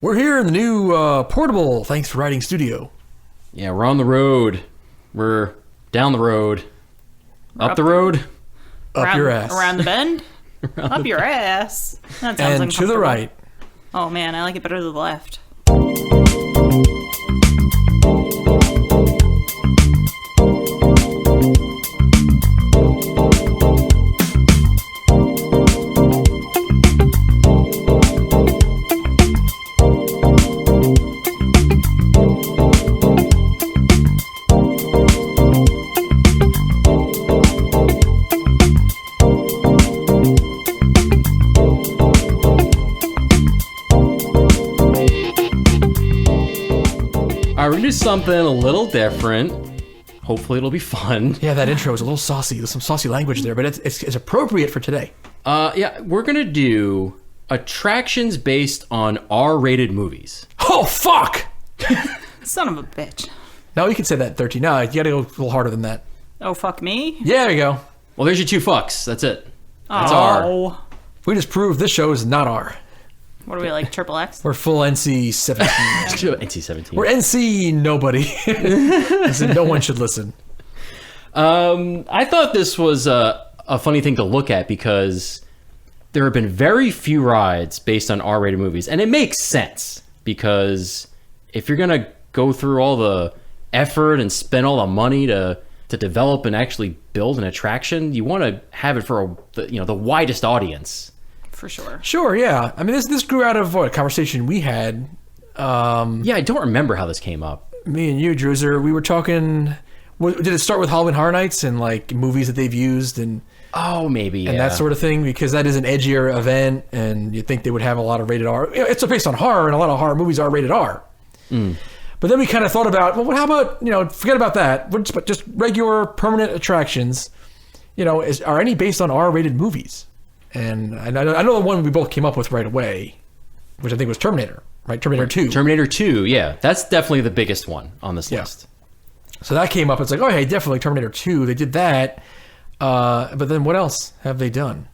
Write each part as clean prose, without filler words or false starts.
We're here in the new portable Thanks for Writing studio. Yeah, we're on the road. We're down the road. Up the road. Up your ass. Around the bend? Up your ass. That sounds And to the uncomfortable. right. Oh man, I like it better to the left. All right, we're going to do something a little different. Hopefully it'll be fun. Yeah, that intro is a little saucy. There's some saucy language there, but it's appropriate for today. Yeah, we're going to do attractions based on R-rated movies. Oh, fuck! Son of a bitch. No, you can say that 13. No, you gotta go a little harder than that. Oh, fuck me? Yeah, there you go. Well, there's your two fucks. That's it. That's Oh. R. We just proved this show is not R. What are we, like, triple X? We're full NC-17. NC-17. We're NC nobody. Listen, no one should listen. I thought this was a funny thing to look at because there have been very few rides based on R-rated movies. And it makes sense because if you're going to go through all the effort and spend all the money to develop and actually build an attraction, you want to have it for the widest audience. For sure. Sure, yeah. I mean, this grew out of a conversation we had. Yeah, I don't remember how this came up. Me and you, Druzer, we were talking. Did it start with Halloween Horror Nights and like movies that they've used and Oh, maybe, that sort of thing? Because that is an edgier event, and you'd think they would have a lot of rated R. It's based on horror, and a lot of horror movies are rated R. But then we kind of thought about, well, how about forget about that, but just regular permanent attractions. Are any based on R-rated movies? And I know the one we both came up with right away, which I think was Terminator, right? Terminator 2. Terminator 2, yeah. That's definitely the biggest one on this list. So that came up. It's like, oh, hey, definitely Terminator 2. They did that. But then what else have they done?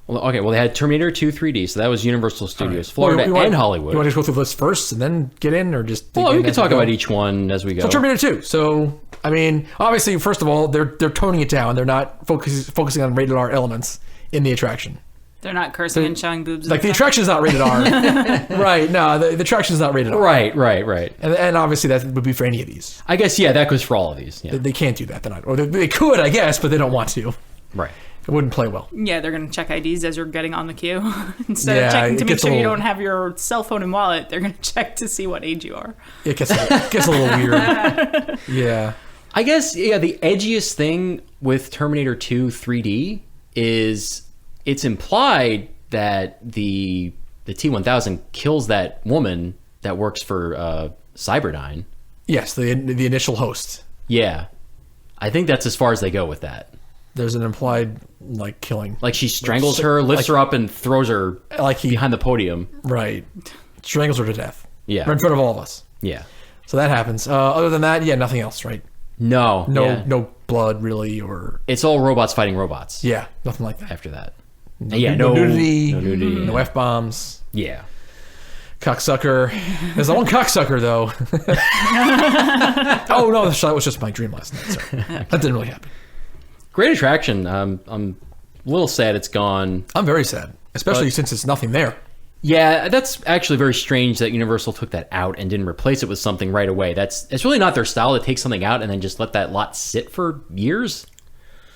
Well, they had Terminator 2 3D, so that was Universal Studios, Florida, and Hollywood. You want to just go through the list first and then get in, or just... Well, we can talk about each one as we go. So Terminator 2. So, I mean, obviously, first of all, they're toning it down. They're not focusing on rated R elements in the attraction. They're not cursing and showing boobs. Like, the attraction's not rated R. Right, no, the attraction's not rated R. Right. And obviously, that would be for any of these. I guess, yeah, that goes for all of these. Yeah. They can't do that. They're not, or they could, I guess, but they don't want to. Right. It wouldn't play well. Yeah, they're going to check IDs as you're getting on the queue. Instead Yeah, of checking it to make gets a sure you little- don't have your cell phone and wallet, they're going to check to see what age you are. It gets a little weird. Yeah. I guess, yeah, the edgiest thing with Terminator 2 3D is it's implied that the T-1000 kills that woman that works for Cyberdyne. Yes, the initial host. Yeah. I think that's as far as they go with that. There's an implied, like, killing. Like, she strangles her, lifts her up, and throws her behind the podium. Right. Strangles her to death. Yeah. Right in front of all of us. Yeah. So that happens. Other than that, yeah, nothing else, right? No. No blood, really, or... It's all robots fighting robots. Yeah, nothing like that. After that. No nudity. No F-bombs. Yeah. Cocksucker. There's the one cocksucker, though. Oh, no, that was just my dream last night. Sorry. That didn't really happen. Great attraction. I'm a little sad it's gone. I'm very sad, especially since it's nothing there. Yeah, that's actually very strange that Universal took that out and didn't replace it with something right away. It's really not their style to take something out and then just let that lot sit for years.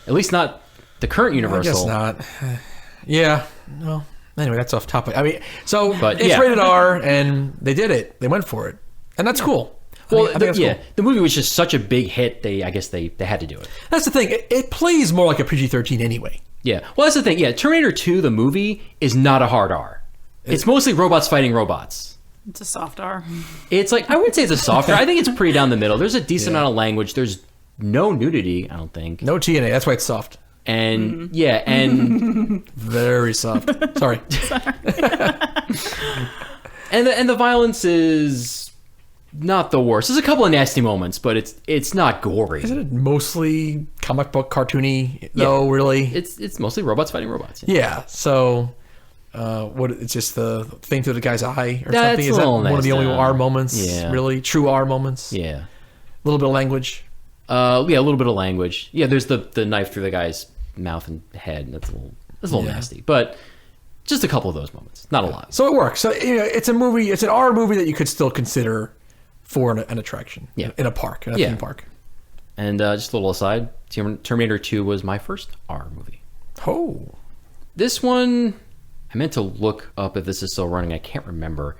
At least not the current Universal. I guess not. Yeah. Well, anyway, that's off topic. I mean, it's yeah. rated R, and they did it. They went for it, and that's cool. Well, I think that's cool. The movie was just such a big hit. I guess they had to do it. That's the thing. It plays more like a PG-13 anyway. Yeah. Well, that's the thing. Yeah, Terminator 2, the movie, is not a hard R. It's mostly robots fighting robots. It's a soft R. It's like, I wouldn't say it's a soft R. I think it's pretty down the middle. There's a decent amount of language. There's no nudity, I don't think. No TNA. That's why it's soft. And yeah, and very soft. Sorry. and the violence is not the worst. There's a couple of nasty moments, but it's not gory. Isn't it mostly comic book cartoony though? Really, it's mostly robots fighting robots. Yeah. So What it's just the thing through the guy's eye or That's something. a Is that little one of the nice, only R moments? yeah. Really, true R moments. Yeah. A little bit of language. Yeah, a little bit of language. Yeah, there's the knife through the guy's mouth and head, and that's a little Yeah. nasty. But just a couple of those moments, not a lot. So it works. So it's a movie. It's an R movie that you could still consider for an attraction. Yeah. In a park, in a Yeah. theme park. And just a little aside, Terminator 2 was my first R movie. Oh. This one, I meant to look up if this is still running. I can't remember.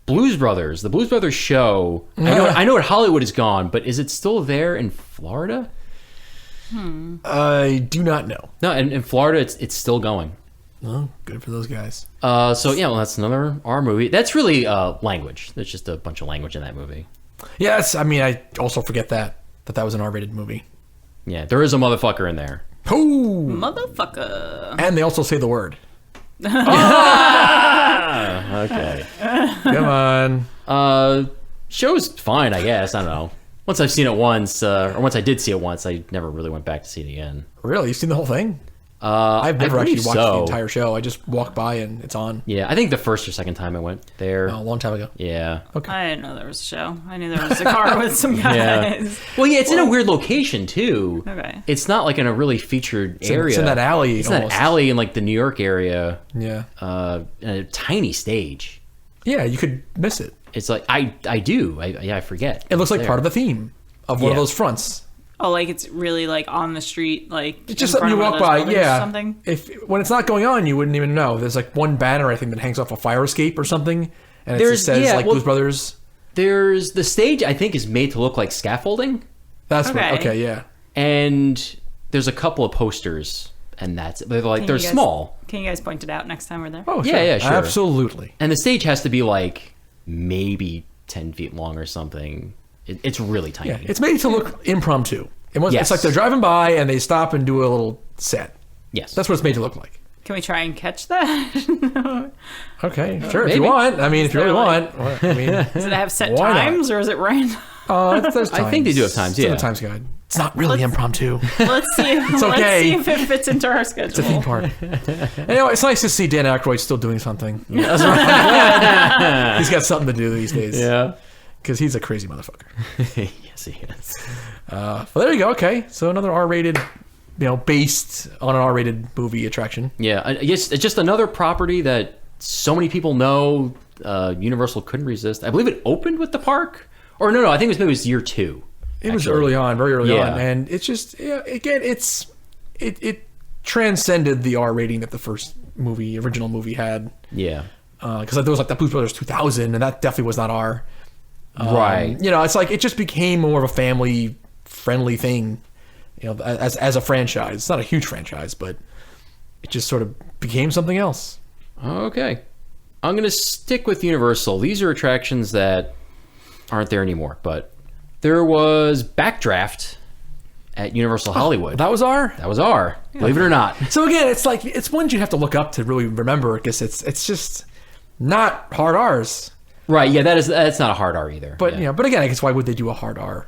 Blues Brothers, the Blues Brothers show. I know Hollywood is gone, but is it still there in Florida? I do not know. No, in Florida, it's still going. Oh, good for those guys. So yeah, well, that's another R movie. That's really language. There's just a bunch of language in that movie. Yes, I mean, I also forget that was an R-rated movie. Yeah, there is a motherfucker in there. Oh, Motherfucker. and they also say the word. Okay. Come on. Show's fine, I guess. I don't know. Once I've seen it once, or once I did see it once, I never really went back to see it again. Really? You've seen the whole thing? I've never I actually believe watched so. the entire show. I just walked by and it's on. Yeah, I think the first or second time I went there. A long time ago. Yeah. I didn't know there was a show. I knew there was a car with some guys. Yeah. Well, yeah, it's in a weird location too. Okay. It's not like in a really featured area. It's in that alley. It's in that alley in like the New York area. Yeah. In a tiny stage. Yeah, you could miss it. It's like I do. I forget. It looks like There. part of the theme of one of Yeah. those fronts. Oh, like it's really like on the street, like It's just in something front you of walk one by. of those buildings or Yeah. something. If when it's not going on, you wouldn't even know. There's like one banner I think that hangs off a fire escape or something, and it just says like Blues Brothers. There's the stage. I think is made to look like scaffolding, That's Okay. what. Okay, yeah. and there's a couple of posters, and that's it. They're Can they're you guys- small, Can you guys point it out next time we're there? Oh, Yeah, yeah, sure. Absolutely. and the stage has to be like maybe 10 feet long or something. It's really tiny. Yeah, it's made to look impromptu. It's Yes. like they're driving by and they stop and do a little set. Yes, That's what it's made to look like. Can we try and catch that? Okay, sure. If maybe. you want. I mean, if you really there, want. Well, I mean, Does it have set Why not? times or is it random? there's I think they do have times, It's in yeah. the times guide. It's not really impromptu. Let's see. Let's okay. see if it fits into our schedule. It's a theme park. Anyway, it's nice to see Dan Aykroyd still doing something. that's right. He's got something to do these days. Yeah. Because he's a crazy motherfucker. Yes, he is. Well, there you go. Okay. So another R-rated, based on an R-rated movie attraction. Yeah, I guess it's just another property that so many people know. Universal couldn't resist. I believe it opened with the park, or no, I think maybe it was year 2. It was actually. early on, very early Yeah. on. And it's just, again, it transcended the R rating that the first original movie had. Yeah. Because there was like the Blues Brothers 2000, and that definitely was not R. Right. It's like it just became more of a family friendly thing, as a franchise. It's not a huge franchise, but it just sort of became something else. Okay. I'm going to stick with Universal. These are attractions that aren't there anymore, but there was Backdraft at Universal Hollywood. That was R. That was R, believe it or not. So again, it's like it's ones you have to look up to really remember, because it's just not hard R's. Right, yeah, that's not a hard R either. But yeah. but again, I guess why would they do a hard R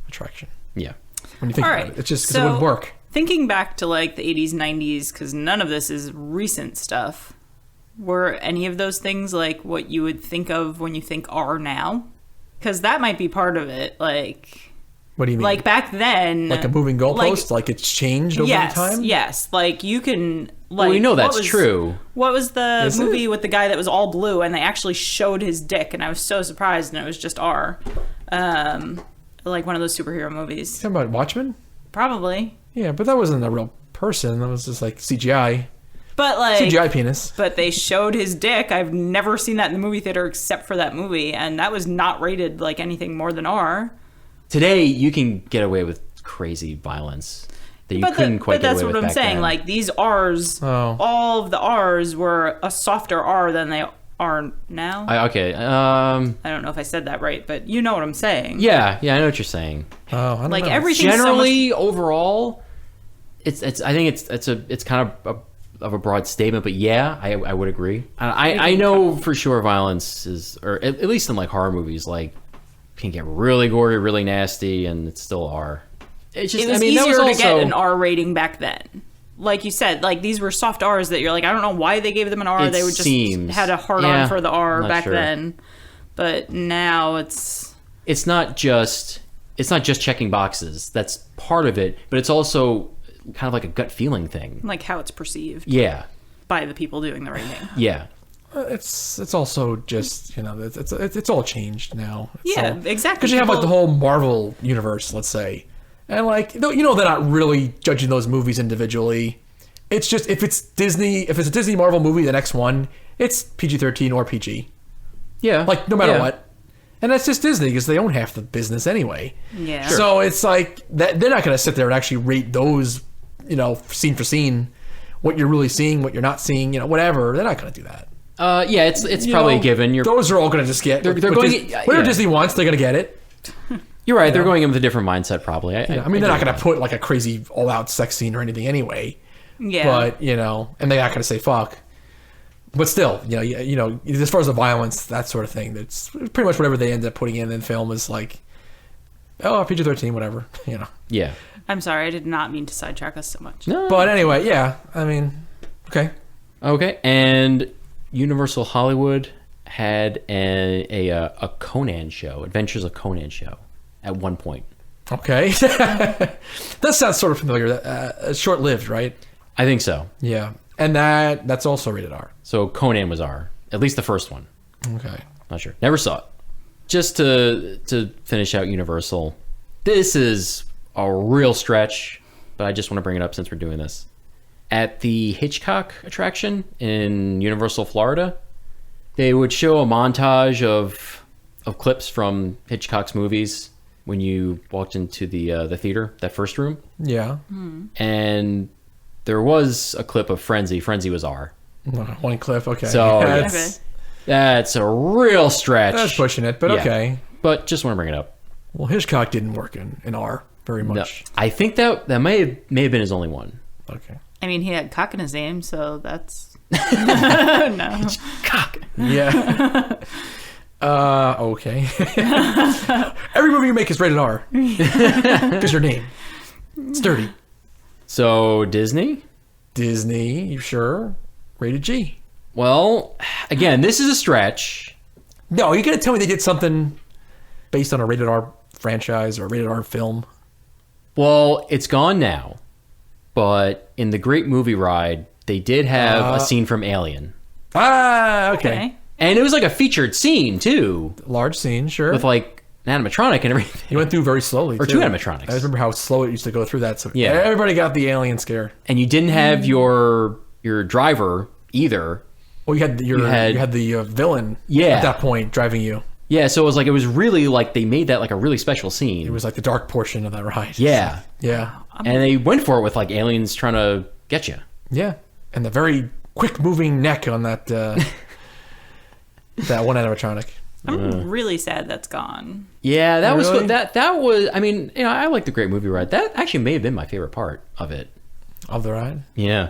attraction Yeah. when you think All about right. it? It's just because it wouldn't work. Thinking back to like the 80s, 90s, because none of this is recent stuff. Were any of those things like what you would think of when you think R now? Because that might be part of it. Like, What do you mean? like back then, Like a moving goalpost? Like it's changed over time? Yes, like you can. Like, Well, we know what that's was- true. What was the Is movie it? with the guy that was all blue and they actually showed his dick and I was so surprised and it was just R. Like one of those superhero movies. Talking about Watchmen? Probably. Yeah, but that wasn't a real person. That was just like CGI. But like CGI penis. But they showed his dick. I've never seen that in the movie theater except for that movie, and that was not rated like anything more than R. Today, you can get away with crazy violence that you But couldn't quite get that's away what with I'm back saying. then. Like these R's, Oh. all of the R's were a softer R than they are now. Okay. I don't know if I said that right, but you know what I'm saying. Yeah, I know what you're saying. Oh, I don't Like know. everything Generally, overall, it's. I think it's kind of a broad statement, but yeah, I would agree. I know for sure violence is, or at least in like horror movies, like can get really gory, really nasty, and it's still R. It's just, It was I mean, easier that was to get also an R rating back then. like you said, like these were soft R's that you're like, I don't know why they gave them an R. They would just had a hard on for the R back then. But now it's not just checking boxes. That's part of it, but it's also kind of like a gut feeling thing. Like how it's perceived. Yeah. By the people doing the rating. Yeah. It's also just, it's all changed now. Exactly. Because you have like the whole Marvel universe, let's say. And like, they're not really judging those movies individually. It's just, if it's a Disney Marvel movie, the next one, it's PG-13 or PG. Yeah. Like, no matter what. And that's just Disney, because they own half the business anyway. Yeah. Sure. So it's like, they're not going to sit there and actually rate those, scene for scene, what you're really seeing, what you're not seeing, whatever. They're not going to do that. Yeah, it's probably a given. Those are all going to just get... They're going... Whatever Disney wants, they're going to get it. You're right. They're going in with a different mindset, probably. They're not going to put like a crazy all-out sex scene or anything anyway. Yeah. But, and they're not going to say fuck. But still, as far as the violence, that sort of thing, that's pretty much whatever they end up putting in film is like, PG-13, whatever, Yeah. I'm sorry, I did not mean to sidetrack us so much. No. But anyway, yeah, I mean, okay. Okay, and Universal Hollywood had a Conan show, Adventures of Conan show, at one point. Okay. That sounds sort of familiar. Short-lived, right? I think so. Yeah. And that's also rated R. So Conan was R. At least the first one. Okay. Not sure. Never saw it. Just to finish out Universal, this is a real stretch, but I just want to bring it up since we're doing this. At the Hitchcock attraction in Universal Florida, they would show a montage of clips from Hitchcock's movies when you walked into the theater, that first room. Yeah. And there was a clip of Frenzy. Frenzy was R. One clip, okay. So Okay. that's a real stretch. That's pushing it, but Yeah. okay. But just want to bring it up. Well, Hitchcock didn't work in R very No, much. I think that may have been his only one. Okay. I mean, he had cock in his name, so that's... No. Cock. Yeah. Okay. Every movie you make is rated R. Because your name. It's dirty. So Disney? Disney, you sure? Rated G. Well, again, this is a stretch. No, you gotta tell me they did something based on a rated R franchise or a rated R film. Well, it's gone now. But in the Great Movie Ride, they did have a scene from Alien. Ah, okay. And it was like a featured scene, too. Large scene, sure. With like an animatronic and everything. You went through very slowly, Or too. two animatronics. I remember how slow it used to go through that. So Yeah. everybody got the alien scare. And you didn't have your driver either. Well, you had the villain Yeah. at that point driving you. Yeah, so it was really like they made that like a really special scene. It was like the dark portion of that ride. Yeah. Yeah. And they went for it with like aliens trying to get you. Yeah. And the very quick moving neck on that that one animatronic. I'm really sad that's gone. Yeah, that was Really? that was. I mean, I like the Great Movie Ride. That actually may have been my favorite part of it. Of the ride? Yeah,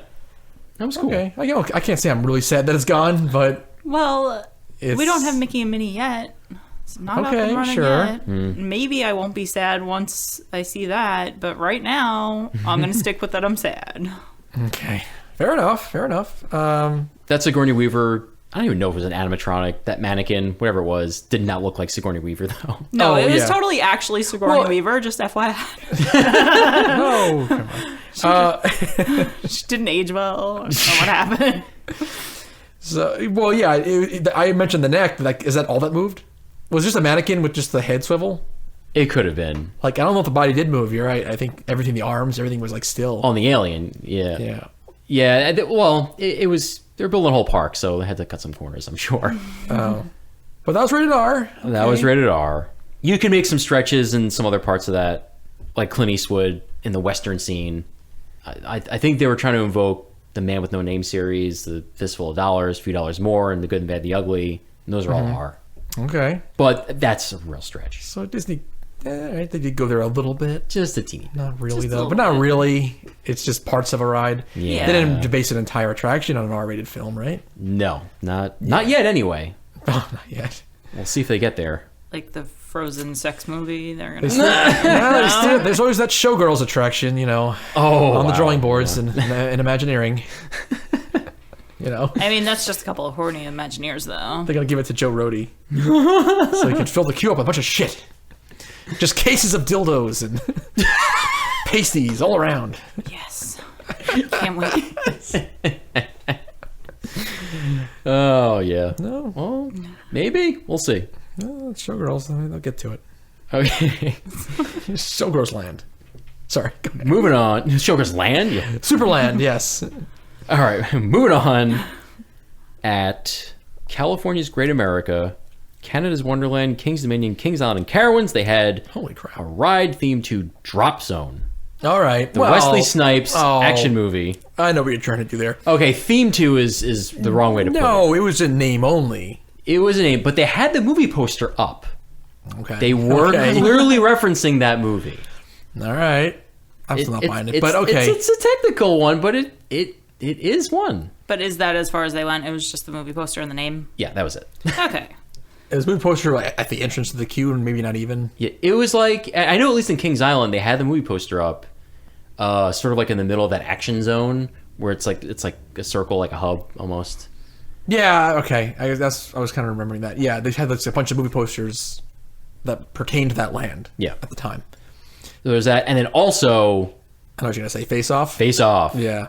that was cool. Okay. I can't say I'm really sad that it's gone, but Well, it's... we don't have Mickey and Minnie yet. It's not up Okay, and running sure. yet. Maybe I won't be sad once I see that, but right now, I'm going to stick with that I'm sad. Okay. Fair enough. That Sigourney Weaver. I don't even know if it was an animatronic. That mannequin, whatever it was, did not look like Sigourney Weaver though. No, Oh, it was yeah. totally actually Sigourney Weaver, just FYI. No, come on. She didn't age well. I don't know what happened. So, well, yeah, I mentioned the neck. Like, is that all that moved? Was it just a mannequin with just the head swivel? It could have been Like, I don't know if the body did move. You're right. I think everything, the arms, everything was like still. on the Alien. Yeah, Yeah. yeah. Well, it was. They were building a whole park, so they had to cut some corners. I'm sure. Oh. But that was rated R. That was rated R. You can make some stretches in some other parts of that, like Clint Eastwood in the Western scene. I think they were trying to invoke the Man with No Name series, the Fistful of Dollars, Few Dollars More, and The Good and Bad, the Ugly. And those are all R. Okay. But that's a real stretch. So Disney, right, they did go there a little bit. Just a teeny bit. Not really, Just a though. little But not bit. really. It's just parts of a ride. Yeah. They didn't base an entire attraction on an R-rated film, right? No, not yet anyway. Oh, not yet. We'll see if they get there. Like the Frozen sex movie. They're They gonna. still- there's always that showgirls attraction, on the drawing boards and in Imagineering. I mean, that's just a couple of horny Imagineers, though. They're gonna give it to Joe Rody, so he can fill the queue up with a bunch of shit, just cases of dildos and pasties all around. Yes. Can't wait. Oh yeah. No, Well, maybe we'll see. no, it's showgirls. I mean, they'll get to it. Okay. Showgirls land. Sorry. Go ahead. Moving on. Showgirls Land. Yeah. Superland. Yes. All right. Moving on. At California's Great America, Canada's Wonderland, Kings Dominion, Kings Island, and Carowinds, they had Holy crap. a ride themed to Drop Zone, All right. the Wesley Snipes action movie. I know what you're trying to do there. Okay, theme to is the wrong way to put it. No, it was a name only. It was a name, but they had the movie poster up. Okay. They were clearly referencing that movie. All right. I'm still not buying it, but it's- okay. It's a technical one, but it is one. But is that as far as they went? It was just the movie poster and the name? Yeah, that was it. Okay. It was a movie poster at the entrance to the queue, and maybe not even. Yeah, it was like, I know at least in Kings Island they had the movie poster up, sort of like in the middle of that action zone where it's like a circle, like a hub almost. Yeah. Okay. I was kind of remembering that. Yeah, they had like a bunch of movie posters that pertained to that land. Yeah. At the time. So there's that, and then also I know what you're gonna say. Face Off. Face Off. Yeah.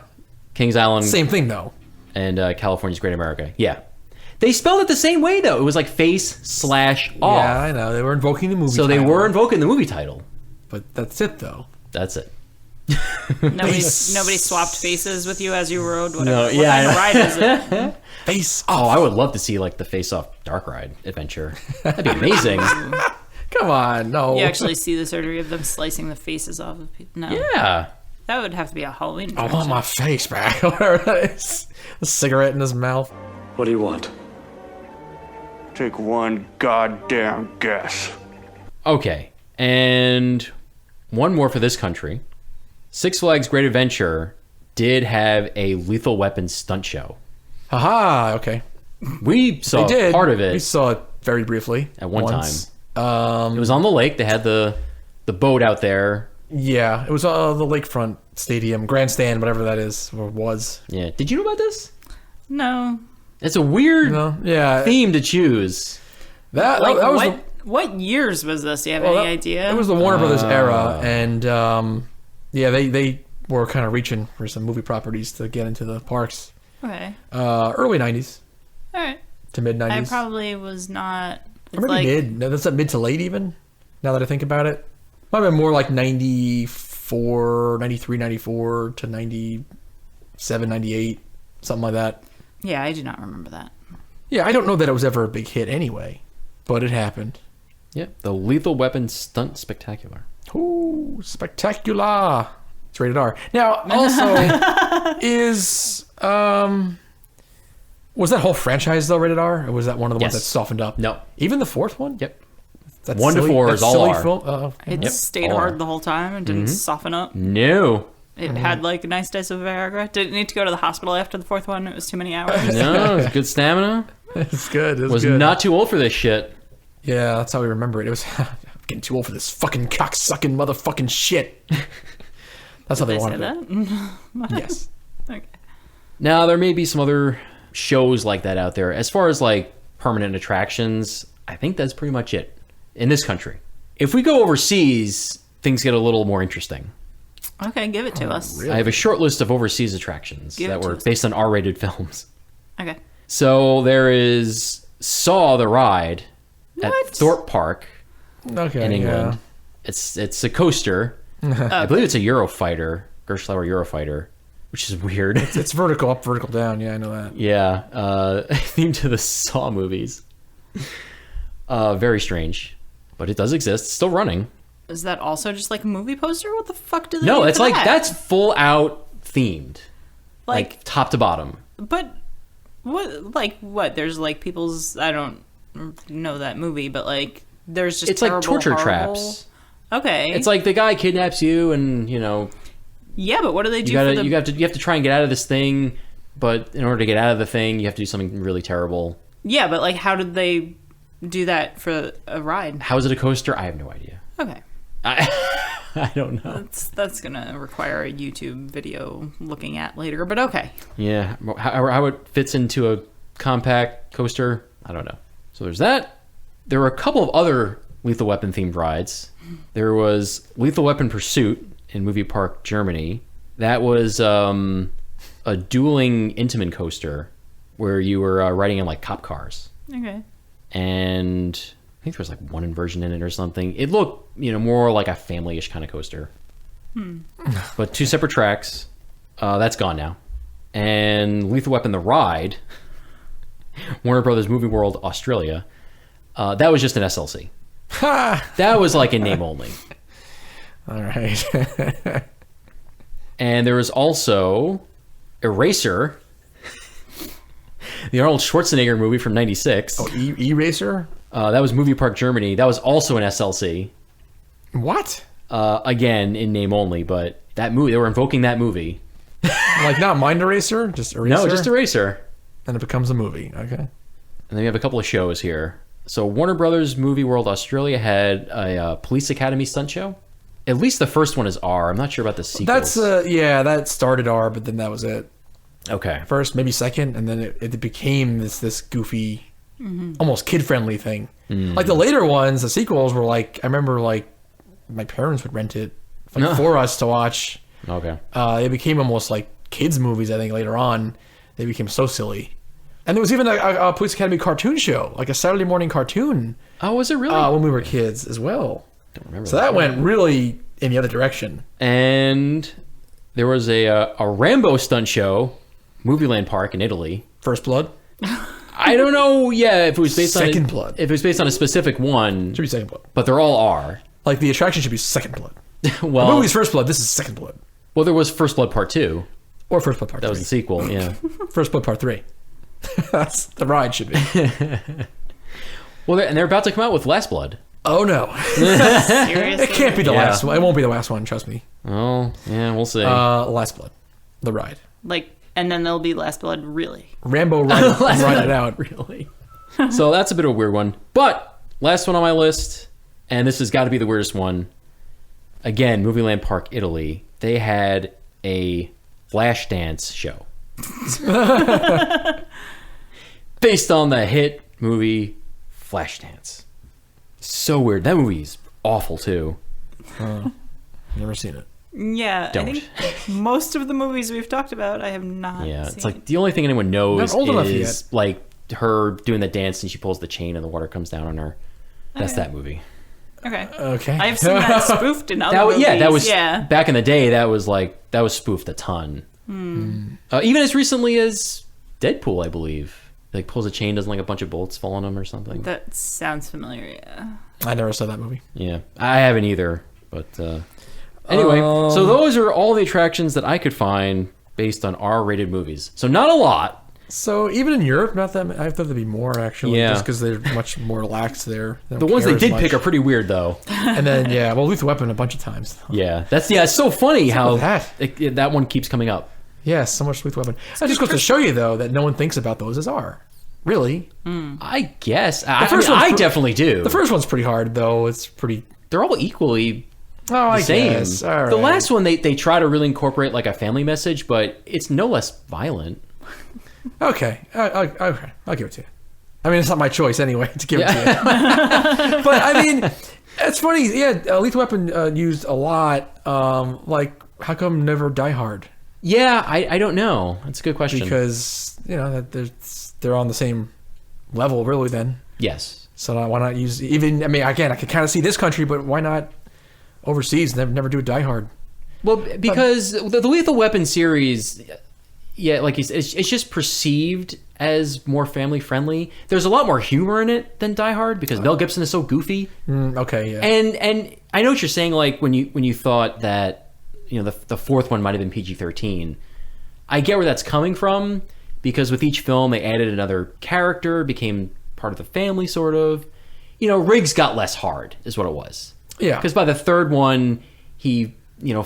Kings Island. Same thing though. And California's Great America. Yeah. They spelled it the same way though. It was like face/off. Yeah, I know. They were invoking the movie. So they title, were invoking the movie title. But that's it though. That's it. Nobody swapped faces with you as you rode? Whatever. No, What yeah, kind of I ride is it? Face Oh, Off. I would love to see like the Face Off Dark Ride adventure. That'd be amazing. Come on, no. You actually see the surgery of them slicing the faces off of people? No. Yeah. That would have to be a Halloween I attraction. want my face back. Whatever that is. A cigarette in his mouth. What do you want? Take one goddamn guess. Okay. And one more for this country. Six Flags Great Adventure did have a Lethal Weapon stunt show. Haha. Okay. We saw They did. part of it We saw it very briefly at one once. time. It was on the lake. They had the boat out there. Yeah, it was the lakefront stadium, grandstand, whatever that is or was. Yeah. Did you know about this? No. It's a weird No, yeah. theme to choose. That Like, that was what years was this? Do you have well, any that- idea? It was the Warner Brothers era, and yeah, they were kind of reaching for some movie properties to get into the parks. Okay. Early '90s All right. to mid I '90s. probably was not. It's Or maybe like, mid. No, that's not mid to late even. Now that I think about it, might have been more like 94, 93, 94 to 97, 98, something like that. Yeah, I do not remember that. Yeah, I don't know that it was ever a big hit anyway, but it happened. Yep. The Lethal Weapon Stunt Spectacular. Ooh, spectacular! It's rated R. Now, also, was that whole franchise though rated R, or was that one of the ones Yes. that softened up? No. Even the fourth one? Yep. That 1 to silly- 4 that is all silly R. film? Oh, It Yep, stayed all hard right. the whole time and didn't soften up. No. It had like a nice dose of Viagra. Didn't need to go to the hospital after the fourth one. It was too many hours. No. It's good stamina. it's good. It's Was good. not too old for this shit. Yeah, that's how we remember it. It was I'm getting too old for this fucking cocksucking motherfucking shit. That's how they Did I say wanted it. that? Yes. Okay. Now, there may be some other shows like that out there. As far as like permanent attractions, I think that's pretty much it in this country. If we go overseas, things get a little more interesting. Okay, give it to us. really? I have a short list of overseas attractions Give it that to were us. based on R-rated films. Okay. So there is Saw the Ride at What? Thorpe Park Okay. in England. Yeah. It's a coaster. I believe it's a Eurofighter, Gerschlauer Eurofighter, which is weird. It's vertical up, vertical down. Yeah, I know that. Yeah, themed to the Saw movies. Very strange, but it does exist. It's still running. Is that also just like a movie poster? What the fuck do they No, do it's for like that? that's full out themed, like top to bottom. But what? There's like people's. I don't know that movie, but like there's just It's like terrible, torture horrible- traps. Okay. It's like the guy kidnaps you, and yeah, but what do they do you gotta for the? you have to try and get out of this thing, but in order to get out of the thing, you have to do something really terrible. Yeah, but like how did they do that for a ride. How is it a coaster? I have no idea. Okay. I don't know. That's gonna require a YouTube video looking at later, but okay. Yeah, how it fits into a compact coaster, I don't know. So there's that. There were a couple of other Lethal Weapon themed rides. There was Lethal Weapon Pursuit in Movie Park, Germany. That was a dueling Intamin coaster where you were riding in like cop cars. Okay. And I think there was like one inversion in it or something. It looked, more like a family-ish kind of coaster. But 2 separate tracks. That's gone now. And Lethal Weapon the Ride, Warner Brothers Movie World, Australia, that was just an SLC. That was like in name only. All right. And there was also Eraser, the Arnold Schwarzenegger movie from '96. Oh, Eraser? That was Movie Park, Germany. That was also an SLC. What? Again, in name only, but that movie, they were invoking that movie. Like not Mind Eraser? Just Eraser? No, just Eraser. And it becomes a movie. Okay. And then we have a couple of shows here. So Warner Brothers Movie World Australia had a Police Academy stunt show. At least the first one is R. I'm not sure about the sequels. That's that started R, but then that was it. Okay. First, maybe second, and then it became this goofy, almost kid-friendly thing. Like the later ones, the sequels were like, I remember like my parents would rent it for us to watch. Okay. It became almost like kids' movies, I think, later on. They became so silly. And there was even a Police Academy cartoon show, like a Saturday morning cartoon. Oh, was it really? When we were kids as well. Don't remember. So that went really in the other direction. And there was a Rambo stunt show, Movieland Park in Italy. First Blood? I don't know, if it was based Second Blood. If it was based on a specific one. Should be Second Blood. But they're all R. Like the attraction should be Second Blood. Well, the movie's First Blood, this is Second Blood. Well, there was First Blood Part 2. Or First Blood Part 3. That was the sequel, yeah. First Blood Part 3. That's the ride should be. Well, they're about to come out with Last Blood. Oh no. Seriously? It can't be the last one. It won't be the last one, trust me. Oh, yeah, we'll see. Last Blood. The ride. And then there'll be Last Blood, really. Rambo ride it out. Really? So that's a bit of a weird one. But last one on my list, and this has got to be the weirdest one. Again, Movieland Park, Italy. They had a Flashdance show. Based on the hit movie Flashdance. So weird. That movie's awful too. Never seen it. Yeah, Don't. I think most of the movies we've talked about, I have not Yeah, seen. it's like the only thing anyone knows Not old enough is like her doing the dance and she pulls the chain and the water comes down on her. That's that movie. Okay. Okay. I've seen that spoofed in other movies. That was Yeah. back in the day. That was spoofed a ton. Even as recently as Deadpool, I believe. Like pulls a chain, doesn't like a bunch of bolts fall on him or something. That sounds familiar, yeah. I never saw that movie. Yeah, I haven't either. But anyway, so those are all the attractions that I could find based on R-rated movies. So not a lot. So even in Europe, not that I thought there'd be more actually, Yeah. just because they're much more lax there. They The don't ones care they as did much. pick are pretty weird, though. And then Lethal Weapon a bunch of times. Yeah, it's so funny how with that? that one keeps coming up. Yeah, so much Lethal Weapon. That just goes to show you though that no one thinks about those as R. Really, I guess first one's I definitely do. the first one's pretty hard though. It's pretty. They're all equally I same. guess. All The right. last one they try to really incorporate like a family message, but it's no less violent. Okay, okay, I'll give it to you. I mean, it's not my choice anyway to give it to you. But I mean, it's funny. Yeah, Lethal Weapon used a lot. Like, how come never Die Hard? Yeah, I don't know. That's a good question. Because that they're on the same level, really. Then, yes. so why not use even? I mean, again, I can kind of see this country, but why not overseas? Never do a Die Hard. Well, because the Lethal Weapon series, yeah, like it's just perceived as more family friendly. There's a lot more humor in it than Die Hard because Mel Gibson is so goofy. Okay, yeah. And I know what you're saying. Like when you thought that the fourth one might have been PG-13. I get where that's coming from because with each film they added another character, became part of the family, sort of. Riggs got less hard, is what it was. Yeah. Because by the third one, he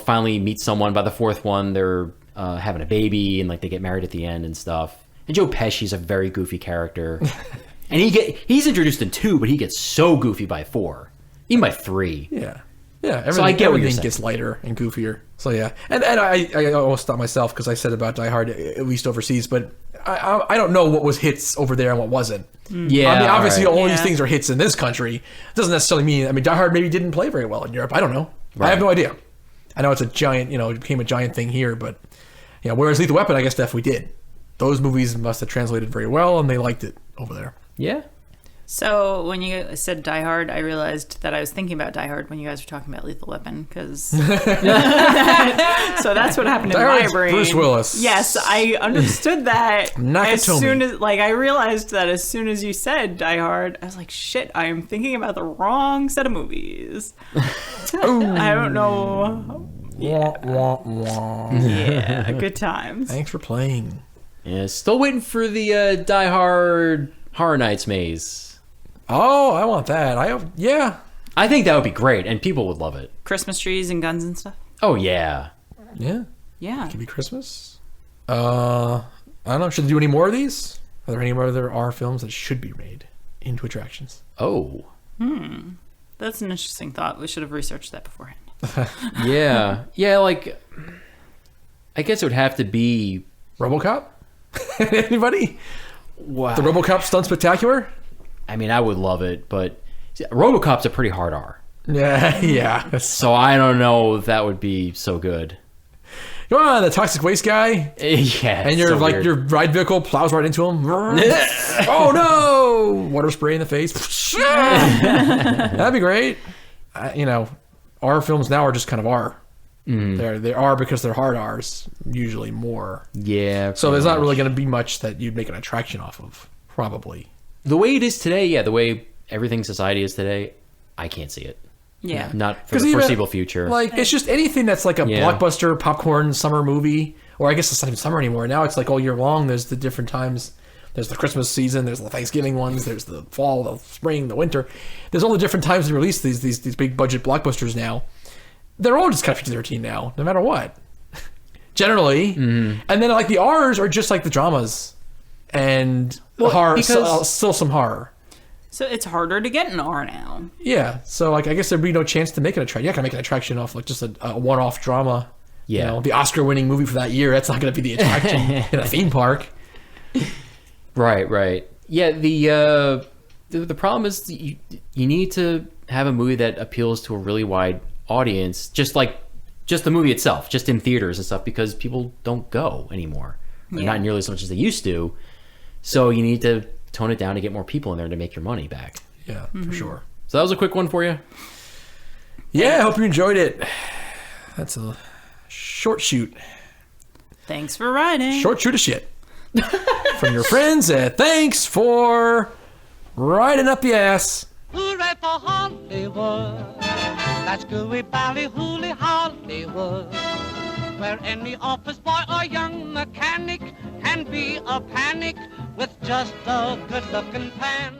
finally meets someone. By the fourth one, they're having a baby and like they get married at the end and stuff. And Joe Pesci's a very goofy character. And he's introduced in 2, but he gets so goofy by 4, even by 3. Yeah. Yeah, everything, So I get what you're everything saying. gets lighter and goofier. So yeah, and I almost stopped myself because I said about Die Hard at least overseas, but I don't know what was hits over there and what wasn't. Yeah, I mean, obviously all these Yeah. things are hits in this country. It doesn't necessarily mean. I mean, Die Hard maybe didn't play very well in Europe. I don't know. I have no idea. I know it's a giant, it became a giant thing here, but whereas Lethal Weapon, I guess definitely did. Those movies must have translated very well, and they liked it over there. Yeah. So when you said Die Hard, I realized that I was thinking about Die Hard when you guys were talking about Lethal Weapon, because so that's what happened in Die my Hard's brain. Bruce Willis. Yes, I understood that as Nakatomi. soon as I realized that as soon as you said Die Hard, I was like, shit, I am thinking about the wrong set of movies. I don't know. Yeah, good times. Thanks for playing. Yeah. Still waiting for the Die Hard Horror Nights maze. Oh, I want that. I think that would be great, and people would love it. Christmas trees and guns and stuff. Oh yeah. Yeah. Yeah. Could be Christmas. I don't know. Should they do any more of these? Are there any more other R films that should be made into attractions? Oh. That's an interesting thought. We should have researched that beforehand. Yeah. Yeah. Like, I guess it would have to be. RoboCop? Anybody? Wow. The RoboCop Stunt Spectacular? I mean, I would love it, but RoboCop's a pretty hard R. Yeah. So I don't know if that would be so good. Come on, the toxic waste guy. Yeah. And your your ride vehicle plows right into him. Oh no! Water spray in the face. That'd be great. R films now are just kind of R. They are because they're hard R's, usually more. Yeah. So there's not really going to be much that you'd make an attraction off of, probably. The way it is today, the way everything society is today, I can't see it. Yeah. Not for 'Cause the even, foreseeable future. Like, it's just anything that's like a blockbuster popcorn summer movie, or I guess it's not even summer anymore. Now it's like all year long. There's the different times. There's the Christmas season. There's the Thanksgiving ones. There's the fall, the spring, the winter. There's all the different times they release these big budget blockbusters now. They're all just kind of PG-13 now, no matter what. Generally. And then like the R's are just like the dramas. And horror, because- still some horror. So it's harder to get an R now. Yeah, so like I guess there'd be no chance to make an attraction. You're not gonna make an attraction off like just a one-off drama. Yeah. The Oscar-winning movie for that year. That's not gonna be the attraction in a theme park. Right. Yeah. The problem is you need to have a movie that appeals to a really wide audience, just the movie itself, just in theaters and stuff, because people don't go anymore, or not nearly as much as they used to. So you need to tone it down to get more people in there to make your money back. Yeah, for sure. So that was a quick one for you. Yeah, I hope you enjoyed it. That's a short shoot. Thanks for riding. Short shoot of shit. From your friends at Thanks for Riding Up the Ass. Hooray for Hollywood! That's gooey bally hooly Hollywood, where any office boy or young mechanic can be a panic with just a good-looking pan.